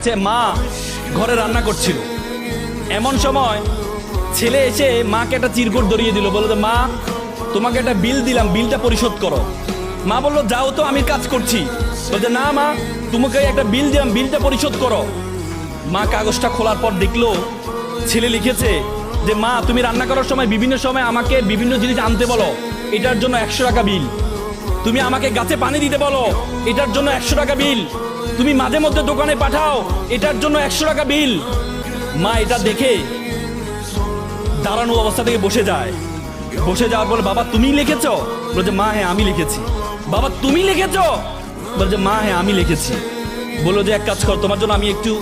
মা ঘরে রান্না করছিল, এমন সময় ছেলে এসে মাকে একটা চিরকুট ধরিয়ে দিল, বললো মা তোমাকে একটা বিল দিলাম, বিলটা পরিশোধ করো। মা বললো যাও তো, আমি কাজ করছি। বলছে না মা, তোমাকে একটা বিল দিলাম, বিলটা পরিশোধ করো। মা কাগজটা খোলার পর দেখলো ছেলে লিখেছে যে মা তুমি রান্না করার সময় বিভিন্ন সময় আমাকে বিভিন্ন জিনিস আনতে বলো, এটার জন্য 100 টাকা বিল। তুমি আমাকে গাছে পানি দিতে বলো, এটার জন্য 100 টাকা বিল। তুমি মাঝে মধ্যে দোকানে পাঠাও, এটার জন্য 100 টাকা বিল। মা এটা দেখে দাঁড়ানো অবস্থা থেকে বসে যায়। বসে যাওয়ার পর বাবা তুমি লিখেছো? বলছে মা হ্যাঁ আমি লিখেছি। বাবা তুমি লিখেছো? বলছে মা হ্যাঁ আমি লিখেছি। বললো যে এক কাজ কর, তোমার জন্য আমি একটু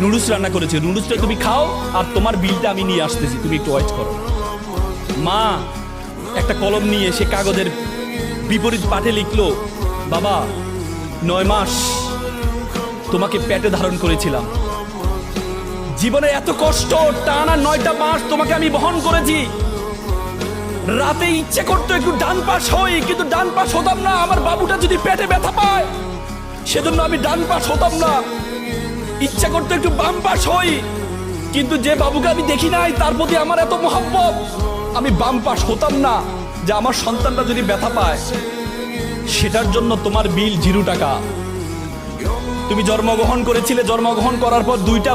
নুডলস রান্না করেছি, নুডলসটা তুমি খাও আর তোমার বিলটা আমি নিয়ে আসতেছি, তুমি একটু ওয়েট করো। মা একটা কলম নিয়ে সে কাগজের বিপরীত পাঠে লিখলো, বাবা 9 মাস তোমাকে পেটে ধারণ করেছিলাম, জীবনে এত কষ্ট, টানা 9টা মাস তোমাকে আমি বহন করেছি। রাতে ইচ্ছে করতো একটু ডান পাশ হই, কিন্তু ডান পাশ হতাম না। আমার বাবুটা যদি পেটে ব্যথা পায় সেজন্য আমি ডান পাশ হতাম না। ইচ্ছা করতো একটু বাম পাশ হই, কিন্তু যে বাবুকে আমি দেখি নাই তার প্রতি আমার এত মহব্বত, আমি বাম পাশ হতাম না যে আমার সন্তানটা যদি ব্যথা পায়। সেটার জন্য তোমার বিল 0 টাকা। তুমি জন্মগ্রহণ করেছিলে, জন্মগ্রহণ করার পর 2টা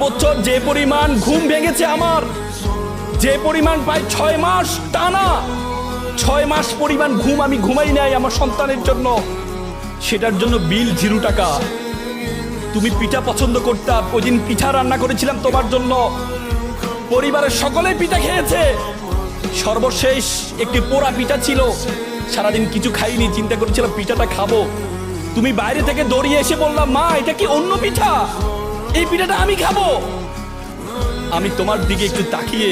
বছর যে পরিমাণ ঘুম ভেঙেছে আমার, যে পরিমাণ প্রায় 6 মাস টানা, 6 মাস পরিমাণ ঘুম আমি ঘুমাই নাই আমার সন্তানের জন্য, সেটার জন্য বিল 0 টাকা। তুমি পিঠা পছন্দ করতা, ওই দিন পিঠা রান্না করেছিলাম তোমার জন্য, পরিবারের সকলেই পিঠা খেয়েছে। সর্বশেষ একটি পোড়া পিঠা ছিল, সারাদিন কিছু খাইনি, চিন্তা করেছিলাম পিঠাটা খাবো। তুমি বাইরে থেকে দৌড়িয়ে এসে বললাম মা এটা কি অন্য পিঠা, এই পিঠাটা আমি খাবো। আমি তোমার দিকে একটু তাকিয়ে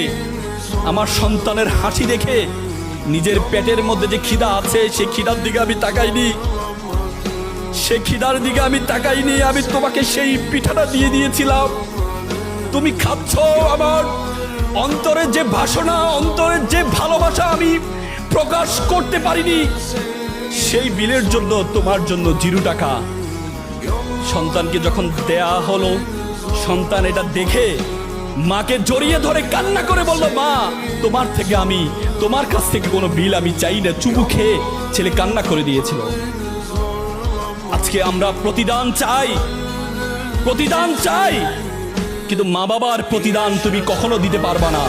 আমার সন্তানের হাসি দেখে নিজের পেটের মধ্যে যে খিদা আছে সেই খিদার দিকে আমি তাকাইনি, সে খিদার দিকে আমি তাকাইনি, আমি তোমাকে সেই পিঠাটা দিয়ে দিয়েছিলাম। তুমি খাচ্ছ, আমার অন্তরের যে বাসনা, অন্তরের যে ভালোবাসা আমি প্রকাশ করতে পারিনি, সেই বিলের জন্য তোমার জন্য 0 টাকা। সন্তানকে যখন দেয়া হলো, সন্তান এটা দেখে মাকে জড়িয়ে ধরে কান্না করে বললো মা তোমার কাছ থেকে কোনো বিল আমি চাই না। চুমু খেয়ে ছেলে কান্না করে দিয়েছিল। আজকে আমরা প্রতিদান চাই, কিন্তু মা বাবার প্রতিদান তুমি কখনো দিতে পারবা না।